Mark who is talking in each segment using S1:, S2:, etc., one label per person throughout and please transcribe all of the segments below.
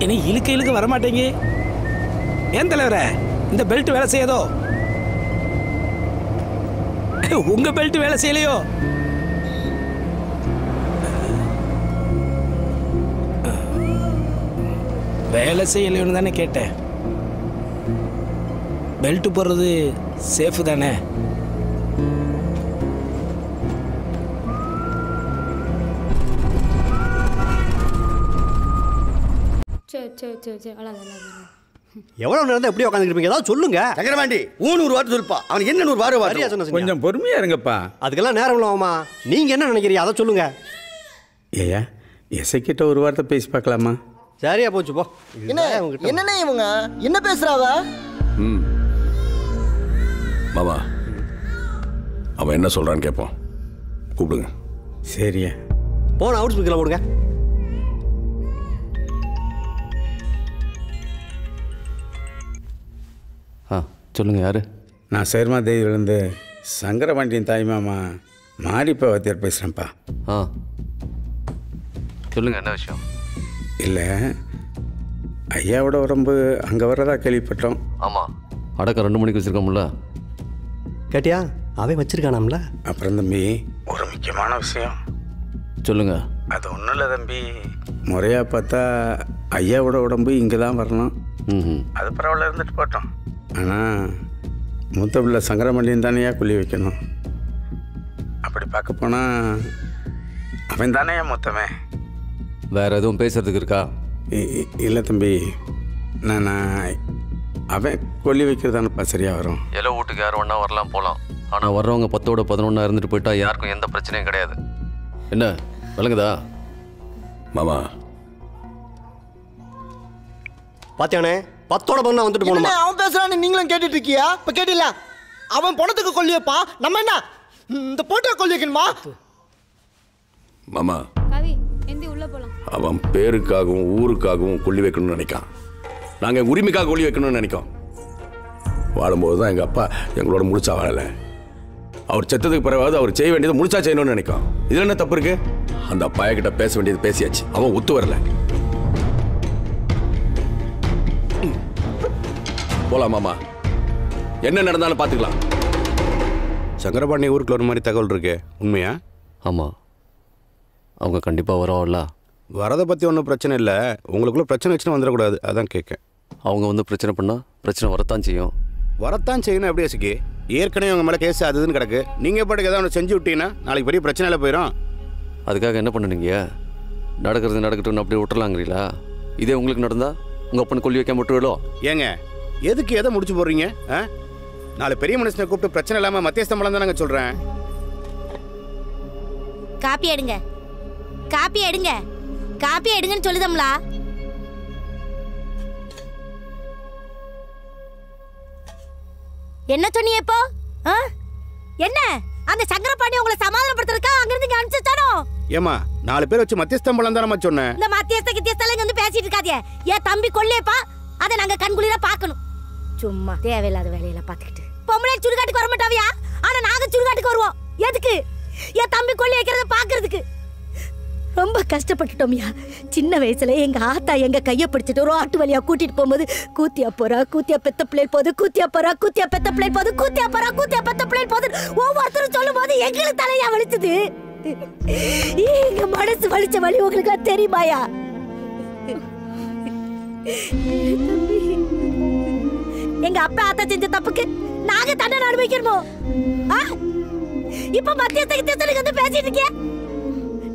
S1: இனி இழுக்க வரமாட்டேங்க. ஏன் தலைவரே இந்த பெல்ட் வேலை செய்யாதோ? உங்க பெல்ட் வேலை செய்யலையோ? வேலை செய்யலையோன்னு தானே கேட்டேன். பெல்ட் போடுறது சேஃபு தானே?
S2: எவ்வளவு நேரம் எப்படி உட்காந்துருப்பீங்க? ஏதாவது சொல்லுங்க.
S3: சக்கரவாண்டி 100 வார்த்தை சொல்லுப்பா. அவனுக்கு என்ன 100 வார்த்தை சொன்ன?
S4: கொஞ்சம் பொறுமையா இருங்கப்பா.
S2: அதுக்கெல்லாம் நேரம் இல்லாமா? நீங்க என்ன நினைக்கிறீங்க அதை சொல்லுங்க.
S4: ஏயா எசைக்கிட்ட ஒரு வார்த்தை பேசி பார்க்கலாமா?
S2: சரியா போச்சு போ.
S3: என்னண்ணே இவங்க என்ன பேசுறாவ?
S5: மாமா அவன் என்ன சொல்றான்னு கேட்போம். கூப்பிடுங்க.
S4: சரியா
S2: போன அவுட் ஸ்பீக்கர்ல போடுங்க.
S6: சொல்லுங்க யாரு?
S4: நான் சேர்மா தேவியிலேருந்து சங்கரபாண்டியன் தாய் மாமா மாரிப்பா வாத்தியார் பேசுகிறேன்ப்பா.
S6: சொல்லுங்க என்ன விஷயம்?
S4: இல்லை ஐயாவோட உடம்பு அங்கே வர்றதா கேள்விப்பட்டோம்.
S6: ஆமாம் அடக்கம் 2 மணிக்கு வச்சுருக்கோம்ல.
S2: கேட்டியா? அவன் வச்சிருக்கானாம்ல.
S4: அப்புறம் தம்பி ஒரு முக்கியமான விஷயம்.
S6: சொல்லுங்க.
S4: அது ஒன்றும் இல்லை தம்பி, முறையாக பார்த்தா ஐயாவோட உடம்பு இங்கே தான் வரணும். அது பரவாயில்ல இருந்துட்டு போட்டோம். ஆனால் மூத்த பிள்ளை சங்கரபாண்டியன் தானேயா கொல்லி வைக்கணும். அப்படி பார்க்க போனால் அவன் தானேயா மூத்தவன்.
S6: வேற எதுவும் பேசுறதுக்கு இருக்கா?
S4: இல்லை தம்பி, நான் அவன் கொல்லி வைக்கிறதானப்பா சரியாக வரும்.
S6: எல்லாம் வீட்டுக்கு யாரும் ஒன்றா வரலாம் போகலாம். ஆனால் வர்றவங்க 10ஓட 11 இருந்துட்டு போயிட்டா யாருக்கும் எந்த பிரச்சனையும் கிடையாது. என்ன விளங்குதா
S5: மாமா?
S2: பாத்தியானே 10ஓட 11 வந்துட்டு போகணுமா?
S3: அவன் பேசுறான்னு நீங்களும் கேட்டுட்டு இருக்கியா? இப்போ கேட்டில அவன் பணத்துக்கு கொல்லி வைப்பா, நம்ம என்ன இந்த போட்டோ கொல்லி வைக்கணுமா?
S5: மாமா
S7: உள்ள போலாம்.
S5: அவன் பேருக்காகவும் ஊருக்காகவும் கொல்லி வைக்கணும்னு நினைக்கான். நாங்கள் உரிமைக்காக கொல்லி வைக்கணும்னு நினைக்கோம். வாழும்போது தான் எங்கள் அப்பா எங்களோட முடிச்சா வாழலை. அவர் செத்ததுக்கு பிறகு அவர் செய்ய வேண்டியது முடிச்சா செய்யணும்னு நினைக்கும். இதில் என்ன தப்பு இருக்கு? அந்த பையன்கிட்ட பேச வேண்டியது பேசியாச்சு. அவன் ஒத்து வரல. போலாம் மாமா, என்ன நடந்தாலும் பார்த்துக்கலாம்.
S8: சங்கரபாண்டி ஊருக்குள்ள ஒரு மாதிரி தகவல் இருக்கு, உண்மையா?
S6: ஆமாம், அவங்க கண்டிப்பாக வருவாள்ல.
S8: வரதை பற்றி ஒன்றும் பிரச்சனை இல்லை. உங்களுக்குள்ள பிரச்சனை வச்சுன்னு வந்துடக்கூடாது, அதான் கேட்கேன்.
S6: அவங்க வந்து பிரச்சனை பண்ணால் பிரச்சனை வரத்தான் செய்யும்.
S8: வரத்தான் செய்யணும். எப்படி அசிக்கி? ஏற்கனவே உங்கள் மேலே கேஸ் அதுன்னு கிடக்கு. நீங்கள் பாட்டுக்கு ஏதாவது ஒன்று செஞ்சு விட்டீங்கன்னா நாளைக்கு பெரிய பிரச்சனையில போயிடும்.
S6: அதுக்காக என்ன பண்ணுனீங்க? நடக்கிறது நடக்கட்டும்னு அப்படியே விட்டுறலாங்கிறீங்களா? இதே உங்களுக்கு நடந்தால் உங்கள் அப்பனை கொல்லி வைக்காம விட்டுருவோ?
S8: ஏங்க எதுக்கு எதை முடிச்சு போடுறீங்க? நாலு பெரிய மனுஷனை கூப்பிட்டு பிரச்சனை இல்லாமல் மத்தியஸ்தம் தான் நாங்கள் சொல்கிறேன்.
S7: காப்பி எடுங்க, காப்பி எடுங்க, காப்பி எடுங்கன்னு சொல்லுதம்லா. என்ன சொன்னீங்க இப்போ? என்ன அந்த சங்கரபாண்டி உங்களை சமாதானப்படுத்துறதுக்கா அங்க இருந்து அனுப்பிச்சானோ?
S8: ஏமா 4 பேர் வச்சு மத்தியஸ்தம் தானே சொன்னேன்.
S7: இந்த மத்தியஸ்த கித்தியஸ்தல இங்க வந்து பேசிட்டு இருக்காதே. ஏன் தம்பி கொல்லேப்பா, அதை நாங்க கண்குளிரா பார்க்கணும். சும்மா தேவையில்லாத வேலையில பாத்துக்கிட்டு பொம்பளை சுடுகாட்டுக்கு வர மாட்டாவியா? ஆனா நாங்க சுடுகாட்டுக்கு வருவோம். எதுக்கு? என் தம்பி கொல்லி வைக்கிறத பாக்குறதுக்கு. ரொம்ப கஷ்டப்பட்டுட்டோம்யா. சின்ன வயசுல எங்க ஆத்தா எங்க கையை பிடிச்சிட்டு ஒரு ஆட்டு வழியா கூட்டிட்டு போகும்போது கூத்தியா போறா, கூத்தியா பெத்த பிள்ளை போது, கூத்தியா போறா, கூத்தியா பெத்த பிள்ளை போது, கூத்தியா போறா, கூத்தியா பெத்த பிள்ளை போது ஒவ்வொருத்தரும் சொல்லும் போது எங்களுக்கு தலையா வலிச்சது. எங்க மனசு வலிச்ச வலி உங்களுக்கு தெரியுமாயா? எங்க அப்பா ஆத்தா செஞ்ச தப்புக்கு நாங்க தண்டனை அனுபவிக்கணுமோ? இப்ப மத்தியஸ்தத்துக்கு வந்து பேசிட்டு இருக்கே.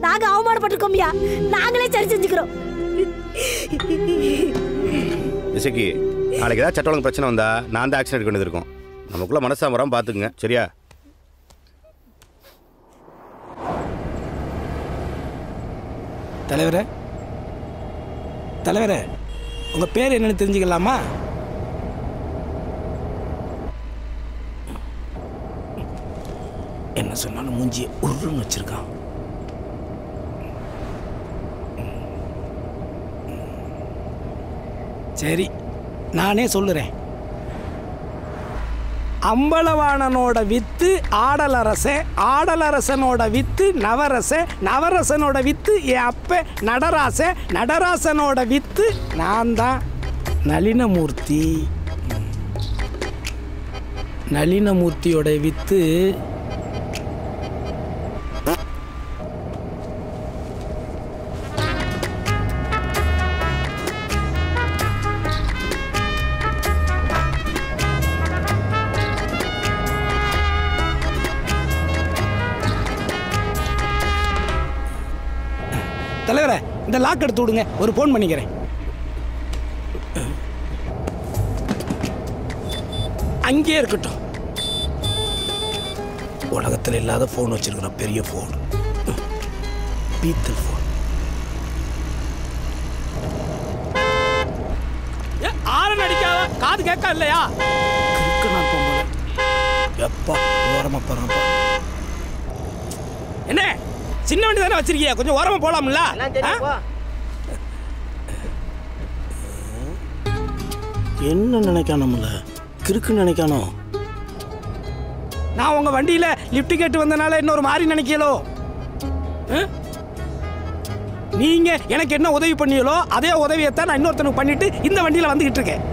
S7: நாங்க அவமானப்பட்டிருக்கோம்யா, நாங்களே சரி செஞ்சுக்கிறோம்.
S8: இசைக்கு நாளைக்கு ஏதாவது சட்ட ஒழுங்கு பிரச்சனை வந்தா நான் தான் ஆக்ஷன் எடுக்க வேண்டியது இருக்கும். நமக்குள்ள மனசா வராம பாத்துக்குங்க, சரியா?
S1: தலைவரே, தலைவரே உங்க பேர் என்னன்னு தெரிஞ்சுக்கலாமா? என்ன சொன்னாலும் மூஞ்சியை உருன்னு வச்சிருக்கான். சரி நானே சொல்லுறேன். அம்பலவாணனோட with Adalarasan, ஆடலரசனோட with Navarasan, நவரசனோட with என் அப்ப நடராசன், நடராசனோட வித்து நான் தான் நளினமூர்த்தி. நளினமூர்த்தியோட வித்து தலைவரே, இந்த லாக் எடுத்து விடுங்க, ஒரு ஃபோன் பண்ணிக்கிறேன். அங்கேயே இருக்கட்டும். உலகத்தில் இல்லாத ஃபோன் வச்சிருக்கிற பெரிய ஃபோன், பீத்தல் ஃபோன். ஆரன் அடிக்காத, காது கேட்க இல்லையா? எப்பா ஓரமா போறப்பா. என்ன சின்ன வண்டி தானே வச்சிருக்கியா, கொஞ்சம் ஓரமா போலாம்ல? என்ன நினைக்கானோம்ல, கிறுக்கு நினைக்கானோ? நான் உங்க வண்டியில லிஃப்ட் கேட்டு வந்தனால இன்னொரு மாதிரி நினைக்கலோ? நீங்க எனக்கு என்ன உதவி பண்ணியலோ அதே உதவியத்தான் நான் இன்னொருத்தனுக்கு பண்ணிட்டு இந்த வண்டியில வந்துகிட்டு இருக்கேன்.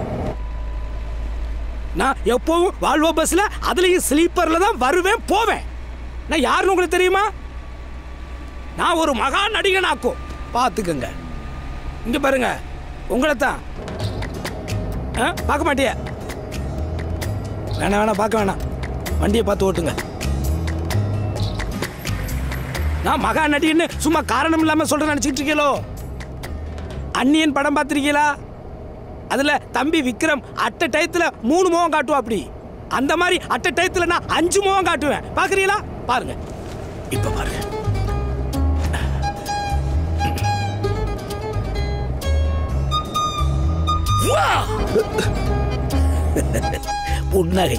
S1: நான் எப்பவும் வால்வோ பஸ்ல அதுலயும் ஸ்லீப்பர்ல தான் வருவேன் போவேன். நான் யாருன்னு உங்களுக்கு தெரியுமா? நான் ஒரு மகா நடிகனாக்கும், பார்த்துக்கங்க. இங்க பாருங்க, உங்களை தான் பார்க்க மாட்டிய. வேணாம் பார்க்க வேணாம், வண்டியை பார்த்து ஓட்டுங்க. நான் மகா நடிகன்னு சும்மா காரணம் இல்லாம சொல்ற நினைச்சிட்டு இருக்கீங்களோ? அந்நியன் படம் பார்த்திருக்கீங்களா? அதுல தம்பி விக்ரம் அட்ட டயத்துல 3 முகம் காட்டுவா. அப்படி அந்த மாதிரி அட்ட டயத்துல நான் 5 முகம் காட்டுவேன். பாக்குறீங்களா? பாருங்க, இப்ப பாருங்க. புன்னகை,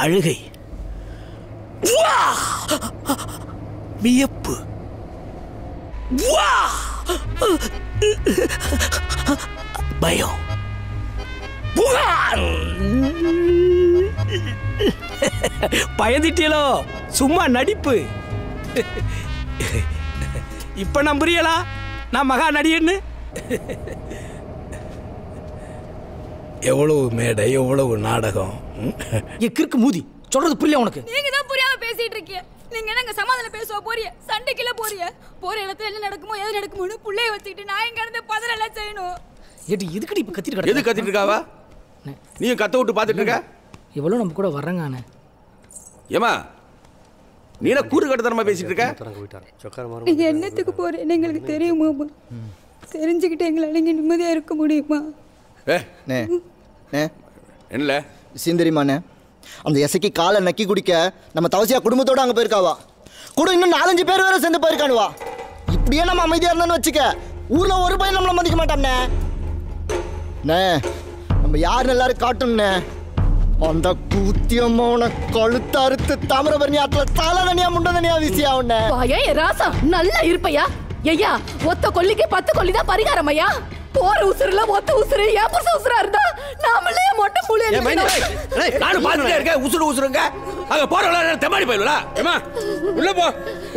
S1: அழுகை, வியப்பு, பயம், பயந்துட்டீங்களோ? சும்மா நடிப்பு. இப்ப நம்புறீங்களா நான் மகா நடிகன்னு? எவ்வளவு மேடை, எவ்வளவு நாடகம்.
S3: கிறுக்கு மூதி, சொல்றது புரியல உனக்கு?
S9: நீங்க தான் புரியாம பேசிட்டு இருக்கீங்க. நீங்க என்னங்க சமாதானம் பேசுவா போறிய, சண்டைக்குள்ள போறிய? போற இடத்துல என்ன நடக்குமோ எது நடக்குமோன்னு புள்ளைய வச்சுக்கிட்டு நான் எங்க இருந்து பதறலாம் செய்யணும்.
S3: ஏடி இதுக்கு இப்ப கத்திட்டு கிடக்கு?
S5: எது கத்திட்டு இருக்காவா? நீ கத்த விட்டு பாத்துட்டு இருக்க.
S3: இவ்வளவு நம்ம கூட வர்றங்கானே.
S5: ஏமா நீ என்ன கூறு கட்டத்தனமா பேசிட்டு இருக்க?
S9: நீங்க என்னத்துக்கு போறேன்னு எங்களுக்கு தெரியுமாமா? தெரிஞ்சுக்கிட்டு எங்களால நீங்க நிம்மதியா இருக்க முடியுமா?
S5: என்ன
S3: விஷயம் தெரியுமாண்ணே? அந்த எசைக்கு காலை நக்கி குடிக்க நம்ம தவசியா குடும்பத்தோட அங்கே போயிருக்காவா. கூட இன்னும் 4-5 பேர் வேற சேர்ந்து போயிருக்கானுவா. இப்படியே நம்ம அமைதியாக இருந்தோன்னு வச்சுக்க, ஊரில் ஒரு பையன் நம்மளை மதிக்க மாட்டானே. நம்ம யாருன்னு எல்லாரும் காட்டணும்னே. அந்த கூத்தியமான கழுத்தறுத்து தாமிரபரணி ஆத்துல தலை தனியா முண்ட தனியா வீசியா உன்ன.
S9: ராசா நல்லா இருப்பையா? ஐயா ஒத்த கொல்லிக்கு 10 கொல்லி தான் பரிகாரம் ஐயா. போற உசுருல ஒத்த உசுரு ஏப்ப உசுரா இருந்தா நாமளே மொட்டை புளிய
S5: நானும் பாத்துட்டே இருக்கேன். உசுருங்க அங்க போறவள தெமாடி போயிடுவா. ஏமா உள்ள போ,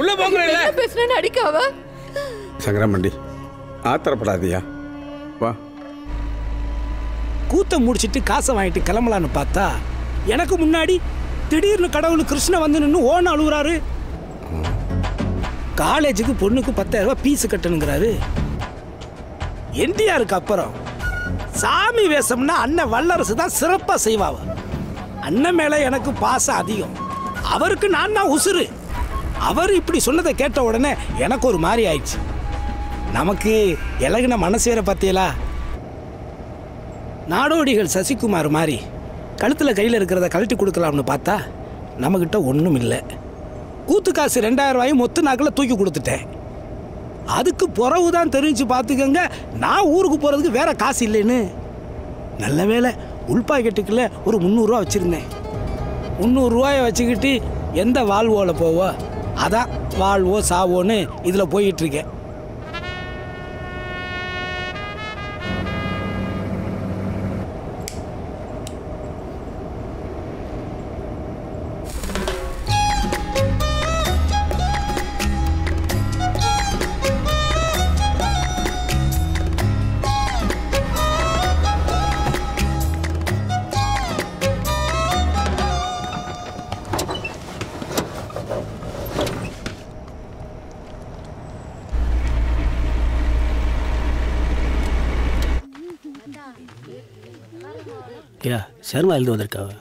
S5: உள்ள போங்கறீங்க.
S9: என்ன பேசுறேன்னு அடிக்காவ.
S4: சங்கரமண்டி ஆத்திரப்படாதியா, வா.
S1: கூத்த முடிச்சிட்டு காசை வாங்கிட்டு கிளம்பலான்னு பார்த்தா எனக்கு முன்னாடி திடீர்னு கடவுள் கிருஷ்ண வந்து நின்று ஓன அழுகுறாரு. காலேஜுக்கு பொண்ணுக்கு 10,000 ரூபாய் பீஸ் கட்டணுங்கிறாரு. என்டிஆருக்கு அப்புறம் சாமி வேஷம்னா அண்ணன் வல்லரசு தான் சிறப்பா செய்வாவ. அண்ணன் மேல எனக்கு பாசம் அதிகம். அவருக்கு நான் தான் உசுறு. அவர் இப்படி சொன்னதை கேட்ட உடனே எனக்கு ஒரு மாதிரி ஆயிடுச்சு. நமக்கு இலகுன மனசு வேற பத்தியலா. நாடோடிகள் சசிகுமார் மாதிரி கழுத்தில் கையில் இருக்கிறத கழட்டி கொடுக்கலாம்னு பார்த்தா நம்மக்கிட்ட ஒன்றும் இல்லை. கூத்து காசு 2,000 ரூபாயும் மொத்த நாக்கில் தூக்கி கொடுத்துட்டேன். அதுக்கு பிறகு தான் தெரிஞ்சு பார்த்துக்கங்க நான் ஊருக்கு போகிறதுக்கு வேற காசு இல்லைன்னு. நல்ல வேலை உள் பாக்கெட்டுக்குள்ள ஒரு 300 ரூபா வச்சுருந்தேன். 300 ரூபாயை வச்சுக்கிட்டு எந்த வாழ்வோவில் போவோ அதான் வாழ்வோ சாவோன்னு இதில் போயிட்டுருக்கேன்.
S10: ஐயா சர்மா எழுந்து வந்திருக்காவ.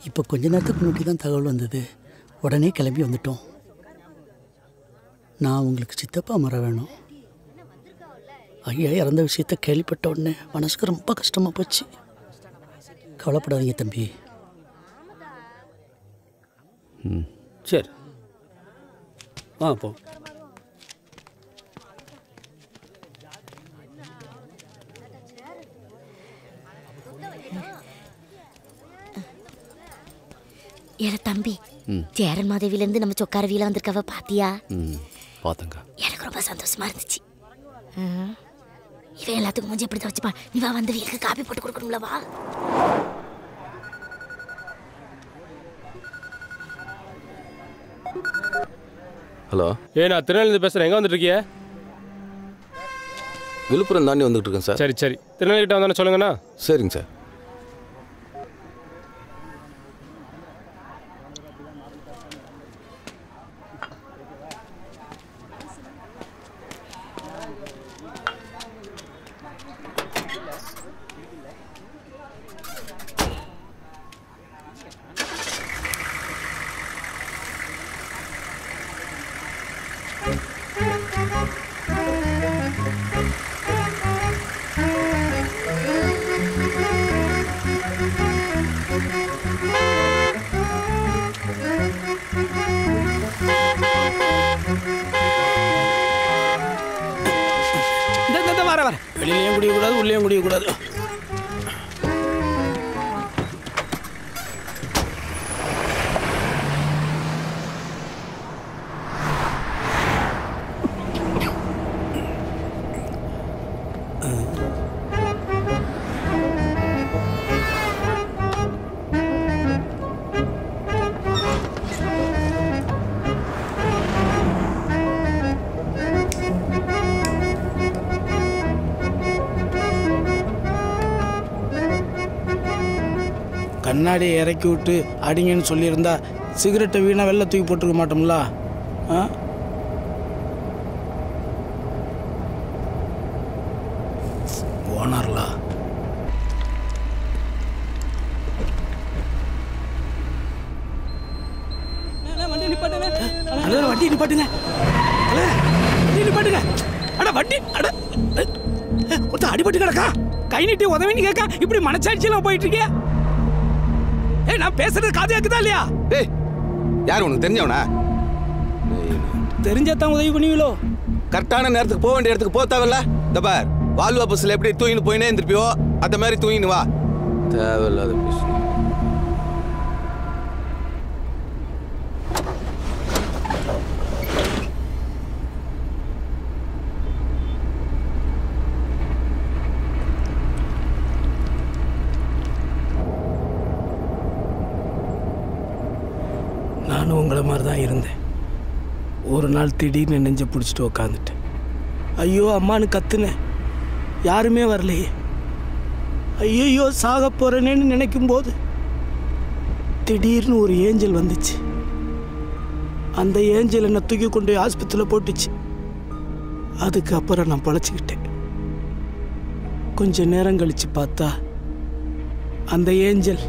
S10: இப்போ கொஞ்ச நேரத்துக்கு முன்னாடி தான் தகவல் வந்தது. உடனே கிளம்பி வந்துட்டோம். நான் உங்களுக்கு சித்தப்பா மர வேணும். ஐயா இறந்த விஷயத்த கேள்விப்பட்ட உடனே மனசுக்கு ரொம்ப கஷ்டமாக போச்சு. கவலைப்படாதீங்க தம்பி. சரி போ.
S7: ஏல தம்பி, சேரன் மாதவியிலேருந்து நம்ம சொக்கார வீல வந்திருக்கவ பாத்தியா?
S6: பார்த்தங்க.
S7: எனக்கு ரொம்ப சந்தோஷமா இருந்துச்சு. இவன் எல்லாத்துக்கும் கொஞ்சம் எப்படி வச்சுப்பா. நீ வா, வந்து வீலுக்கு காப்பி போட்டு கொடுக்கணும்ல, வா.
S5: ஹலோ.
S11: நான் திருநெல்வேலியிருந்து பேசுகிறேன். எங்கே வந்துட்டு இருக்கிய?
S5: விழுப்புரம் தாண்டி வந்துட்டு இருக்கேன் சார்.
S11: சரி சரி, திருநெல்வேலி கிட்ட வந்தானே சொல்லுங்கண்ணா.
S5: சரிங்க சார்.
S1: வெளியிலையும் குடிக்கக்கூடாது, உள்ளேயும் குடிக்கக்கூடாது. கண்ணாடியை இறக்கி விட்டு அடிங்கன்னு சொல்லியிருந்தா சிகரெட்டை வீணாக வெளில தூக்கி போட்டுருக்க மாட்டோம்ல. ஓனர்லா வண்டி நிப்பாட்டுங்க. வண்டி நிப்பாட்டுங்க. அட வண்டி அட ஒருத்த அடிபட்டு கிடக்கா. கை நீட்டி உதவின்னு கேட்க இப்படி மனச்சாட்சியெல்லாம் போயிட்டு இருக்கியா? நான் பேசுறது காது கேக்குதா இல்லையா?
S5: யார் உனக்கு தெரிஞ்சவனா?
S1: தெரிஞ்சாதான் உதவி பண்ணுவீங்களோ?
S5: கரெக்டான நேரத்துக்கு போக வேண்டிய இடத்துக்கு போத்தாவல்ல. இந்த பார், வால்வா பஸ்ல எப்படி தூங்கின்னு போயினே இருந்திருப்பியோ அந்த மாதிரி தூங்கின்னு வா. தேவையில்லாத பேசு.
S1: நானும் உங்களை மாதிரி தான் இருந்தேன். ஒரு நாள் திடீர்னு நெஞ்சை பிடிச்சிட்டு உக்காந்துட்டேன். ஐயோ அம்மானு கத்துனேன். யாருமே வரலையே. ஐயோ சாக போறேனேன்னு நினைக்கும் போது திடீர்னு ஒரு ஏஞ்சல் வந்துச்சு. அந்த ஏஞ்சல் என்னை தூக்கி கொண்டு போய் ஆஸ்பத்திரியில் போட்டுச்சு. அதுக்கப்புறம் நான் பழச்சிக்கிட்டேன். கொஞ்ச நேரம் கழிச்சு பார்த்தா அந்த ஏஞ்சல்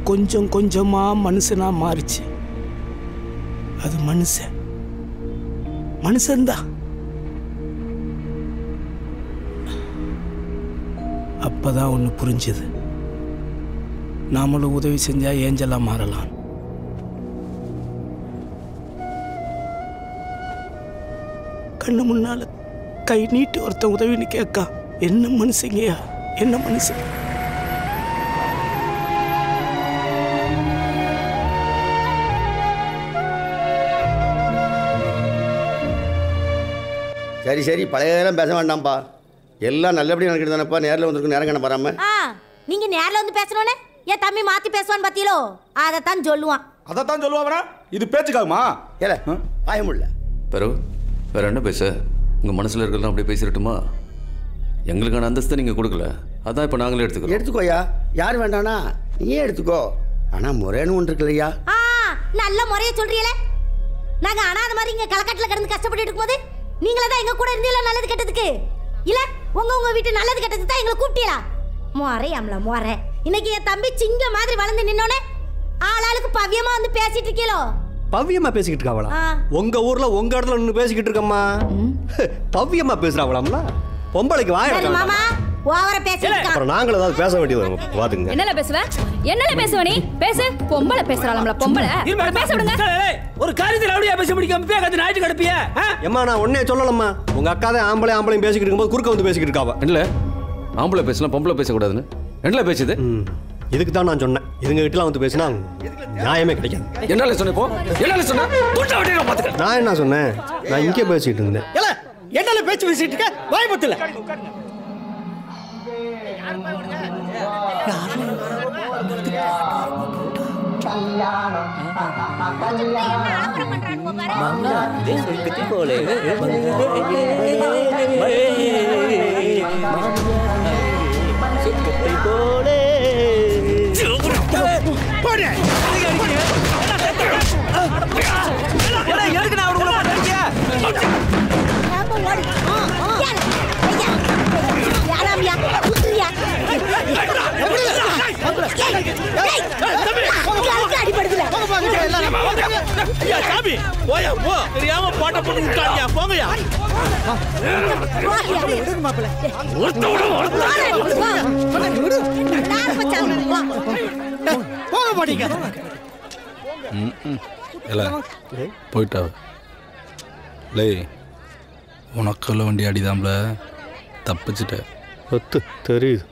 S1: கொஞ்சம் கொஞ்சமா மனுஷனா மாறிச்சு. அது மனுஷன்தான். அப்பதான் ஒண்ணு புரிஞ்சது. நாமளும் உதவி செஞ்சா ஏஞ்சலா மாறலாம். கண்ணு முன்னால கை நீட்டி ஒருத்தன் உதவின்னு கேட்கா. என்ன மனுஷங்கயா, என்ன மனுஷன்.
S2: சரி சரி, பழைய நேரம் பேச வேண்டாம்ப்பா. எல்லாம் நல்லபடியாக நடக்கிட்டு தானேப்பா. நேரில் வந்துருக்கு, நேரம் கண்ண பாராம.
S7: நீங்க நேரில் வந்து பேசணும்னே என் தம்பி மாத்தி பேசுவான்னு பாத்தீங்களோ? அதைத்தான் சொல்லுவான்.
S12: அதைத்தான் சொல்லுவாங்கண்ணா. இது பேச்சுக்காகுமா?
S2: ஏல பாயமுல்ல
S6: பெரு வேற என்ன பேச? உங்கள் மனசில் இருக்கிறதெல்லாம் அப்படியே பேசிடட்டுமா? எங்களுக்கான அந்தஸ்தை நீங்கள் கொடுக்கல, அதான் இப்போ நாங்களே எடுத்துக்கிறோம்.
S2: எடுத்துக்கோயா, யார் வேண்டானா நீயே எடுத்துக்கோ. ஆனால் முறைன்னு ஒன்று இருக்குல்லையா?
S7: நல்ல முறையை சொல்றீங்களே. நாங்கள் அனாத மாதிரி இங்கே களக்கட்டில் கிடந்து கஷ்டப்பட்டு இருக்கும்போது நீங்களே தான் எங்கள் கூட இருந்தீங்களா நல்லது கெட்டதுக்கு? இல்லை உங்கள் வீட்டு நல்லது கெட்டதுக்கு தான் எங்களை கூப்பிட்டீங்களா? முறையாம்ல முறை. இன்னைக்கு என் தம்பி சிங்க மாதிரி வளர்ந்து நின்னோனே ஆளாளுக்கு பவ்யமா வந்து பேசிட்டு இருக்கீங்களோ?
S13: பவ்யமா பேசிக்கிட்டு இருக்காவளா? உங்க ஊர்ல உங்க இடத்துல நின்று பேசிக்கிட்டு இருக்கம்மா. பவ்யமா பேசுறாவளாம்ல? பொம்பளைக்கு வாய்
S7: மாமா ஓவரா பேசிட்டு இருக்க.
S13: அப்புறம் நாங்கள ஏதாவது பேச வேண்டியது பாத்துங்க.
S14: என்னல பேசுவ? என்னல பேசுவ நீ? பேசு. பொம்பளை பேசுறாளாம்ல பொம்பளை. பேச விடுங்க.
S1: ஒரு காரியத்துல அப்படியே பேச முடியாம பேகாத நாயிட்டு கடப்பியா?
S13: அம்மா நான் ஒண்ணே சொல்லலம்மா. உங்க அக்கா தான் ஆம்பளையும் பேசிக்கிட்டு இருக்கும்போது குறுக்க வந்து பேசிக்கிட்டு இருக்காவ.
S6: இல்ல ஆம்பளை பேசலாம் பொம்பளை பேசக்கூடாதுன்னு என்னல பேசுது?
S13: இதுக்கு தான் நான் சொன்னேன். இதுங்க கிட்டலாம் வந்து பேசினா நியாயமே கிடைக்காது.
S6: என்னல சொன்ன இப்போ? என்னல சொன்ன? துட்ட வட்டில பாத்துக்க.
S13: நான் என்ன சொன்னேன்? நான் இங்கே பேசிட்டு இருந்தேன்.
S1: ஏல என்னல பேச்சு பேசிட்டு இருக்க? வாய் பத்தல.
S15: போயிட்டா லே உனக்குள்ள வண்டி அடிதாம்ல தப்பிச்சிட்ட
S13: தெரியுது.